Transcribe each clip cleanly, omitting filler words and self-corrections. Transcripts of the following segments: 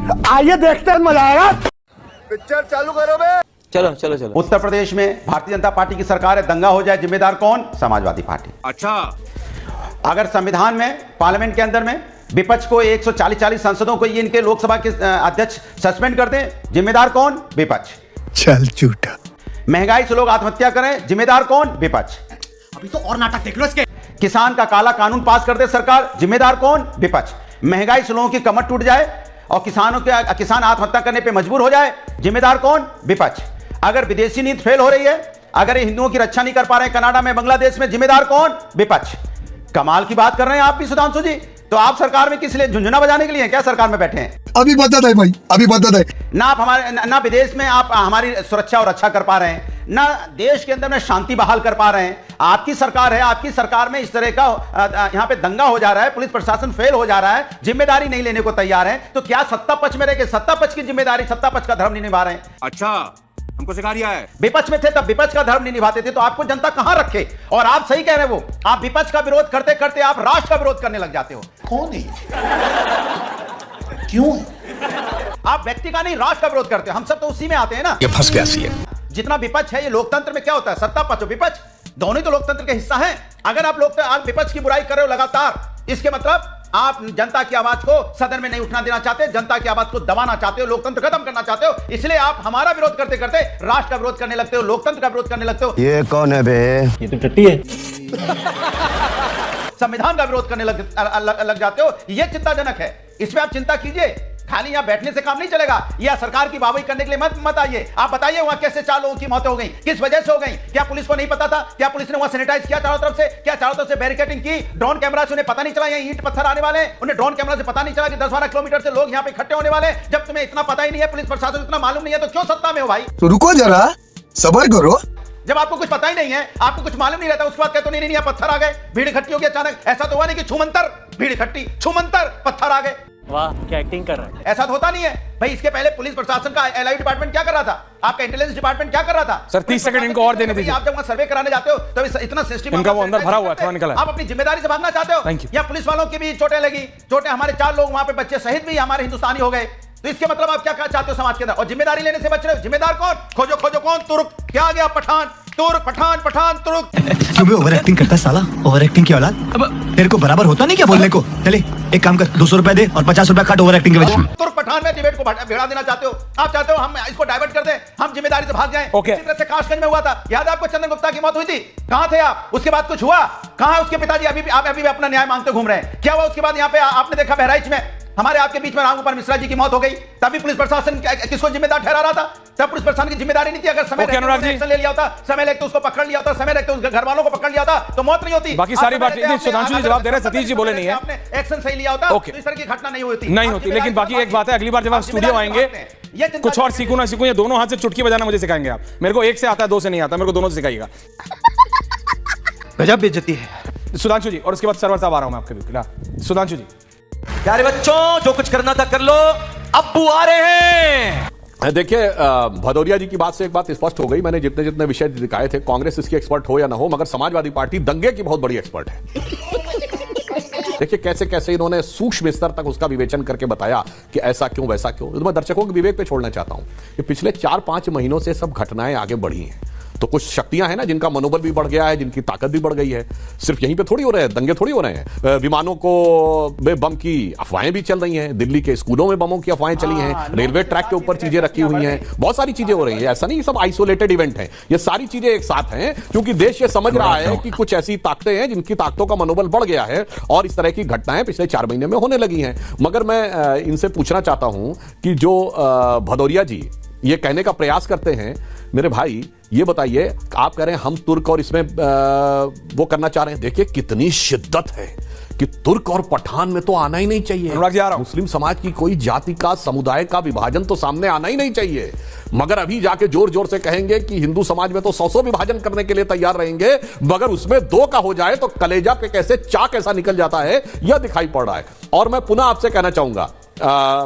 आइए देखते हैं, मजा आएगा। पिक्चर चालू करो बे। चलो चलो चलो। उत्तर प्रदेश में भारतीय जनता पार्टी की सरकार है, दंगा हो जाए, जिम्मेदार कौन? समाजवादी पार्टी। अच्छा, अगर संविधान में, पार्लियामेंट के अंदर में विपक्ष को 140 सांसदों को ये इनके लोकसभा के अध्यक्ष सस्पेंड कर दें, जिम्मेदार कौन? विपक्ष। चल झूठा। महंगाई से लोग आत्महत्या करें, जिम्मेदार कौन? विपक्ष। अभी तो और नाटक देख लो इसके। किसान का काला कानून पास कर दे सरकार, जिम्मेदार कौन? विपक्ष। महंगाई से लोगों की कमर टूट जाए और किसान आत्महत्या करने पे मजबूर हो जाए, जिम्मेदार कौन? विपक्ष। अगर विदेशी नीति फेल हो रही है, अगर हिंदुओं की रक्षा नहीं कर पा रहे हैं कनाडा में, बांग्लादेश में, जिम्मेदार कौन? विपक्ष। कमाल की बात कर रहे हैं आप भी सुधांशु जी। तो आप सरकार में किस लिए, झुंझुना बजाने के लिए क्या सरकार में बैठे हैं? अभी बता दे भाई, अभी बता दे। ना आप हमारे, ना विदेश में आप हमारी सुरक्षा और रक्षा कर पा रहे हैं, ना देश के अंदर में शांति बहाल कर पा रहे हैं। आपकी सरकार है, आपकी सरकार में इस तरह का यहां पे दंगा हो जा रहा है, पुलिस प्रशासन फेल हो जा रहा है, जिम्मेदारी नहीं लेने को तैयार है। तो क्या सत्ता पक्ष में रह के सत्ता पक्ष की जिम्मेदारी, सत्ता पक्ष का धर्म नहीं निभा रहे हैं? अच्छा, हमको सिखा दिया है। विपक्ष में थे तब विपक्ष का धर्म नहीं निभाते थे, तो आपको जनता कहां रखे? और आप सही कह रहे हैं, वो आप विपक्ष का विरोध करते करते आप राष्ट्र का विरोध करने लग जाते हो। कौन है? क्यों है? आप व्यक्ति का नहीं, राष्ट्र का विरोध करते हो। हम सब तो उसी में आते हैं ना। ये फंस गया सीएम। जितना विपक्ष है, ये लोकतंत्र में क्या होता है? सत्ता पक्ष और विपक्ष दोनों तो लोकतंत्र का हिस्सा हैं। अगर आप विपक्ष की बुराई कर रहे हो लगातार, इसके मतलब आप जनता की आवाज को सदन में नहीं उठना देना चाहते, जनता की आवाज को दबाना चाहते हो, लोकतंत्र खत्म करना चाहते हो। इसलिए आप हमारा विरोध करते करते राष्ट्र का विरोध करने लगते हो, लोकतंत्र का विरोध करने लगते हो। ये कौन है बे? ये तो टट्टी है। संविधान का विरोध करने लग जाते हो। यह चिंताजनक है, इसमें आप चिंता कीजिए। खाली यहां बैठने से काम नहीं चलेगा, या सरकार की वाहवाही करने के लिए मत आइए। आप बताइए वहां कैसे 4 लोगों की मौतें हो गई, किस वजह से हो गई? क्या पुलिस को नहीं पता था? क्या पुलिस ने वहां सैनिटाइज किया चारों तरफ से? क्या चारों तरफ से बैरिकेडिंग की? ड्रोन कैमरा से उन्हें पता नहीं चला यहाँ ईंट पत्थर आने वाले हैं? उन्हें ड्रोन कैमरा से पता नहीं चला कि 10-12 किलोमीटर से लोग यहाँ पे इकट्ठे होने वाले हैं? जब तुम्हें इतना पता ही नहीं है, पुलिस प्रशासन इतना मालूम नहीं है, तो क्यों सत्ता में हो भाई? तो रुको जरा, सब्र करो। जब आपको कुछ पता ही नहीं है, आपको कुछ मालूम नहीं रहता, उसके बाद कहते नहीं पत्थर आ गए, भीड़ इकट्ठी हो गई अचानक। ऐसा तो हुआ नहीं कि छुमंतर भीड़ इकट्ठी, छुमंतर पत्थर आ गए। वाह, क्या एक्टिंग कर रहा है। ऐसा तो होता नहीं है भाई। इसके पहले पुलिस प्रशासन का एलआई डिपार्टमेंट क्या कर रहा था? आपका इंटेलिजेंस डिपार्टमेंट क्या कर रहा था? सर 30 सेकंड इनको और देने दीजिए। आप जब वहां सर्वे कराने जाते हो तो इतना सिस्टम इनका वो अंदर भरा हुआ है, थोड़ा निकला है। आप अपनी जिम्मेदारी से भागना चाहते हो? Thank you. या पुलिस वालों की भी चोटें लगी, चोटें हमारे 4 लोग वहां पे बच्चे सहित भी हमारे हिंदुस्तानी हो गए, तो इसके मतलब आप क्या चाहते हो समाज के अंदर? और जिम्मेदारी लेने से बच रहे हो। जिम्मेदार कौन? खोजो खोजो कौन? तुर्क। क्या आ गया? पठान, तुर्क, पठान, पठान, तुर्क। क्यों ओवर एक्टिंग करता है साला? ओवर एक्टिंग की औलाद। अब तेरे को बराबर होता नहीं क्या बोलने को? चले एक काम कर, 200 रुपए दे और 50 रुपए काट ओवर एक्टिंग के वजह। तुर्क पठान में डिबेट को भिड़ा देना चाहते हो आप? चाहते हो हम इसको डाइवर्ट कर दें, हम जिम्मेदारी से भाग जाएं? ओके। इसी तरह से काशगंज में हुआ था, याद है आपको? चंदन गुप्ता की मौत हुई थी, कहां थे आप? उसके बाद कुछ हुआ? कहां है उसके पिताजी? अभी भी अपना न्याय मांगते घूम रहे हैं। क्या हुआ उसके बाद? यहाँ पे आपने देखा बहराइच में हमारे आपके बीच में रामगोपाल मिश्रा जी की मौत हो गई, तभी पुलिस प्रशासन किसको जिम्मेदार ठहरा रहा था? तब पुलिस प्रशासन की जिम्मेदारी नहीं थी। अगर समय एक्शन ले लिया होता, समय लगते उसको पकड़ लिया होता, समय लगते उसके घर वालों को पकड़ लिया होता, तो मौत नहीं होती। बाकी सारी बात सुधांशु जी जवाब दे रहे हैं, सतीश जी बोले नहीं है। आपने एक्शन सही लिया होता तो इस तरह की घटना नहीं होती। लेकिन बाकी एक बात है, अगली बार जब आप स्टूडियो आएंगे कुछ और सीखूं ना सीखूं, ये दोनों हाथ से चुटकी बजाना मुझे सिखाएंगे आप। मेरे को एक से आता है, 2 से नहीं आता, मेरे को दोनों से सिखाइएगा। गजब बेइज्जती है। सुधांशु जी, और उसके बाद सरवर साहब आ रहा हूं मैं आपके बीच। सुधांशु जी। प्यारे बच्चों, जो कुछ करना था कर लो, अब्बू आ रहे हैं। देखिए, भदौरिया जी की बात से एक बात स्पष्ट हो गई। मैंने जितने जितने विषय दिखाए थे, कांग्रेस इसकी एक्सपर्ट हो या ना हो, मगर समाजवादी पार्टी दंगे की बहुत बड़ी एक्सपर्ट है। देखिए कैसे कैसे इन्होंने सूक्ष्म स्तर तक उसका विवेचन करके बताया कि ऐसा क्यों वैसा क्यों। तो मैं दर्शकों के विवेक पे छोड़ना चाहता हूं कि पिछले 4-5 महीनों से सब घटनाएं आगे बढ़ी हैं, तो कुछ शक्तियां हैं ना जिनका मनोबल भी बढ़ गया है, जिनकी ताकत भी बढ़ गई है। सिर्फ यहीं पे थोड़ी हो रहे हैं दंगे, थोड़ी हो रहे हैं। विमानों को बम की अफवाहें भी चल रही हैं, दिल्ली के स्कूलों में बमों की अफवाहें चली हैं, रेलवे ट्रैक के ऊपर चीजें रखी हुई हैं, बहुत सारी चीजें हो रही हैं। ऐसा नहीं सब आइसोलेटेड इवेंट है, ये सारी चीजें एक साथ हैं, क्योंकि देश ये समझ रहा है कि कुछ ऐसी ताकतें हैं जिनकी ताकतों का मनोबल बढ़ गया है और इस तरह की घटनाएं पिछले 4 महीने में होने लगी हैं। मगर मैं इनसे पूछना चाहता हूं कि जो भदौरिया जी ये कहने का प्रयास करते हैं, मेरे भाई ये बताइए, आप कह रहे हैं हम तुर्क और इसमें वो करना चाह रहे हैं। देखिए कितनी शिद्दत है कि तुर्क और पठान में तो आना ही नहीं चाहिए। मुस्लिम समाज की कोई जाति का, समुदाय का विभाजन तो सामने आना ही नहीं चाहिए। मगर अभी जाके जोर जोर से कहेंगे कि हिंदू समाज में तो 100 विभाजन करने के लिए तैयार रहेंगे, मगर उसमें 2 का हो जाए तो कलेजा पे कैसे चाक ऐसा निकल जाता है, यह दिखाई पड़ रहा है। और मैं पुनः आपसे कहना चाहूंगा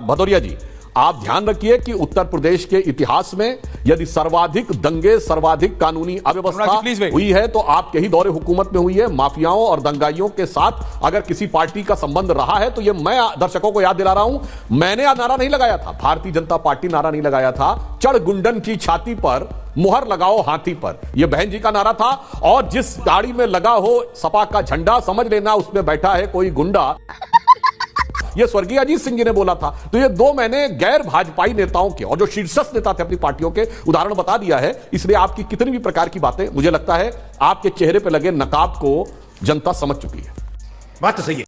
भदौरिया जी, आप ध्यान रखिए कि उत्तर प्रदेश के इतिहास में यदि सर्वाधिक दंगे, सर्वाधिक कानूनी अव्यवस्था अनुराग जी, प्लीज वेट। हुई है तो आपके ही दौरे हुकूमत में हुई है। माफियाओं और दंगाइयों के साथ अगर किसी पार्टी का संबंध रहा है तो यह मैं दर्शकों को याद दिला रहा हूं, मैंने नारा नहीं लगाया था, भारतीय जनता पार्टी नारा नहीं लगाया था, चढ़ गुंडन की छाती पर मुहर लगाओ हाथी पर, यह बहन जी का नारा था। और जिस गाड़ी में लगा हो सपा का झंडा, समझ लेना उसमें बैठा है कोई गुंडा, यह स्वर्गीय अजीत सिंह जी ने बोला था। तो ये दो मैंने गैर भाजपाई नेताओं के और जो शीर्षस्थ नेता थे अपनी पार्टियों के उदाहरण बता दिया है। इसलिए आपकी कितनी भी प्रकार की बातें, मुझे लगता है आपके चेहरे पर लगे नकाब को जनता समझ चुकी है। बात तो सही है।